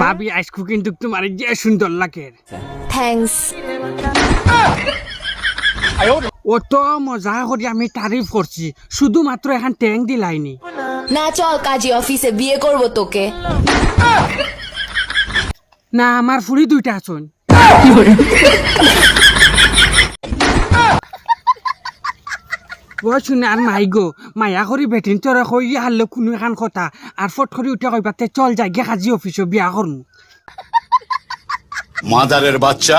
ভাবি আজকে কিন্তু তোমার যে সুন্দর লাগে থ্যাঙ্কস। অত মজা করে আমি তারিফ করছি, শুধুমাত্র এখন ট্যাং দিলাইনি। না চল কাজী অফিসে, বিয়ে করব তোকে। না আমার ফুরি দুইটা আছেন। ও শুনে আর মাই গো মায়া করি বেটিন তোরা কই হারলে কোনো এখন কথা আর ফট করে উঠে কইবাতে চল যাই গে কাজী অফিসে বিয়া করুন। মাদারের বাচ্চা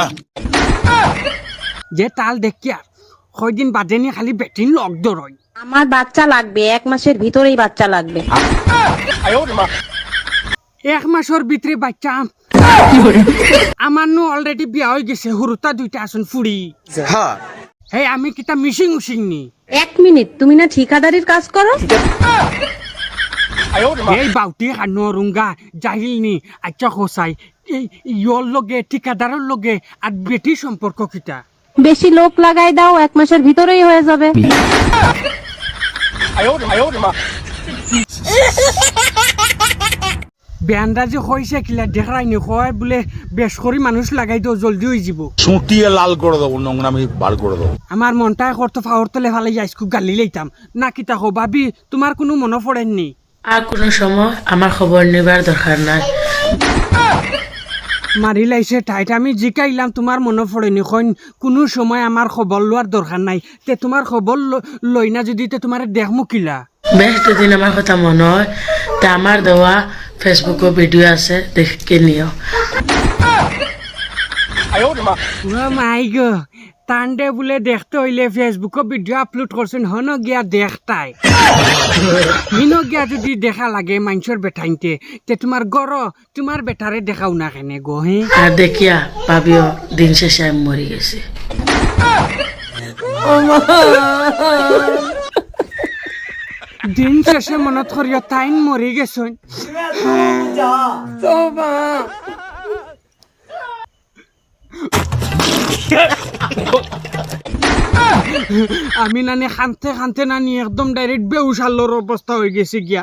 যে তাল দেখি আর কয়দিন বাদে নি খালি বেটিন লক দরই। আমার বাচ্চা লাগবে, 1 মাসের ভিতরেই বাচ্চা লাগবে। 1 মাসের ভিতরে বাচ্চা? আমার নু অলরেডি বিয়া হয়ে গেছে, হুরুতা দুইটা আছেন ফুড়ি। হ্যাঁ আমি কিতা মিশিং উশিং নি। 1 মিনিট, তুমি না ঠিকাদারির কাজ করো? এই বাউটি খানো রুঙ্গা জাহিল নি। আচ্ছা হোসাই এই ইয়র লগে ঠিকাদারের লগে আর বেটি সম্পর্ক কিতা? বেশি লোক লাগাই দাও, 1 মাসের ভিতরেই হয়ে যাবে। বেয়ানরা যে হয়েছে কিলা দেখাইনি হয় বলে বেশ করে মানুষ লাগাই দাও জলদি হয়ে যাব। ছুটিয়ে লাল করে দেবো, নোংরামি বার করে দেবো। আমার মনটাই করতো ফাওয়ার তলে ভালো যাই খুব গালি লইতাম না কিতা হো ভাবি তোমার কোনো মনে পড়েননি? আর কোনো সময় আমার খবর নেবার দরকার নাই। মারি লাইছে টাইট আমি জিকাইলাম তোমার মনে পড়েনি কইন কোনো সময় আমার খবর লোয়ার দরকার নাই। তে তোমার খবর লই না যদি তে তোমার দেখ মুকিলা। বেশ দুদিন আমার কথা মনে হয়, তা আমার দেওয়া ফেসবুকে ভিডিও আছে, দেখে নিও। ও মাই গো তান্ডে বলে দেখতে হইলে ফেসবুকে ভিডিও আপলোড করছেন হন গিয়া দেখতাই হিন গিয়া যদি দেখা লাগে মানুষের বেটাইনতে তে তোমার গর তোমার বেটারে দেখাও না কেনে গো? হে আর দেখিয়া ভাবিও দিন শেষে আমি মরে গেছি। দিন শেষে মনত করিয়া তাইন মরি গেছেন। আমি নানি খানতে খানতে নানি একদম ডাইরেক্ট বেউসালোর অবস্থা হয়ে গেছে গিয়া।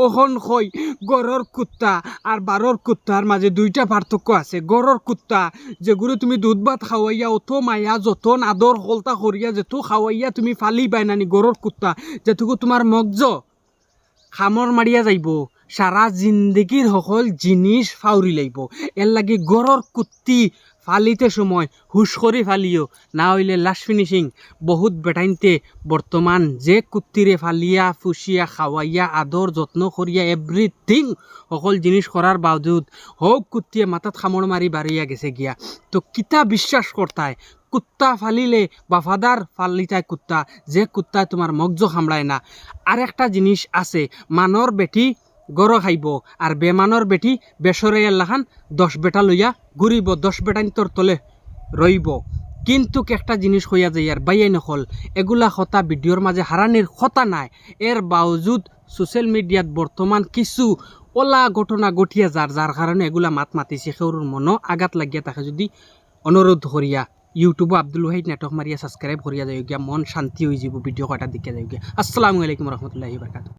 ওখন কই গরর কুত্তা আর বারর কুত্তার মাঝে দুইটা পার্থক্য আছে। গরর কুত্তা যেগুলো তুমি দুধ ভাত খাওয়াইয়া অত মায়া যতন আদর হলতা করিয়া যেটু খাওয়াইয়া তুমি ফালি বাই নানি গরর কুত্তা যেটুকু তোমার মগজ খামর মারিয়া যাইব, সারা জিন্দগির সকল জিনিস ফাউরি লাইব। এর লাগি গরর কুত্তি ফালিতে সময় হুশ করে ফালিও, না হইলে লাশ ফিনিশিং। বহুত বেটাইনতে বর্তমান যে কুত্তিরে ফালিয়া ফুসিয়া খাওয়াইয়া আদর যত্ন করিয়া এভরিথিং সকল জিনিস করার বাবজুদ হোক কুত্তিয়ে মাথাত খামড় মারি বাড়িয়া গেছে গিয়া। তো কিতা বিশ্বাস করতায় কুত্তা ফালিলে বাফাদার ফালিতায় কুত্তা, যে কুত্তায় তোমার মগজ খামড়ায় না। আর একটা জিনিস আছে, মানর বেটি গড় খাইব আর বেমানর বেটি বেসরে এলাখান 10 বেটা লইয়া ঘুরিব, 10 বেটাইন তোর তলে রইব। কিন্তু একটা জিনিস হইয়া যায় আর বাইয়াই নকল এগুলা কথা ভিডিওর মাঝে হারানির কথা নাই। এর বাউজুদ সোশ্যাল মিডিয়াত বর্তমান কিছু ওলা ঘটনা ঘটিয়া যার কারণে এগুলা মাতিছে সেউর মনো আঘাত লাগিয়া তাকে যদি অনুরোধ করিয়া ইউটিউবে আব্দুল ওয়াহিদ নাটক মারিয়া সাবস্ক্রাইব করিয়া যাই গিয়া, মন শান্তি হয়ে যাব। ভিডিও কটা দিকে যাই গিয়া। আসসালামু আলাইকুম রহমতুল্লাহি বারাকাতুহু।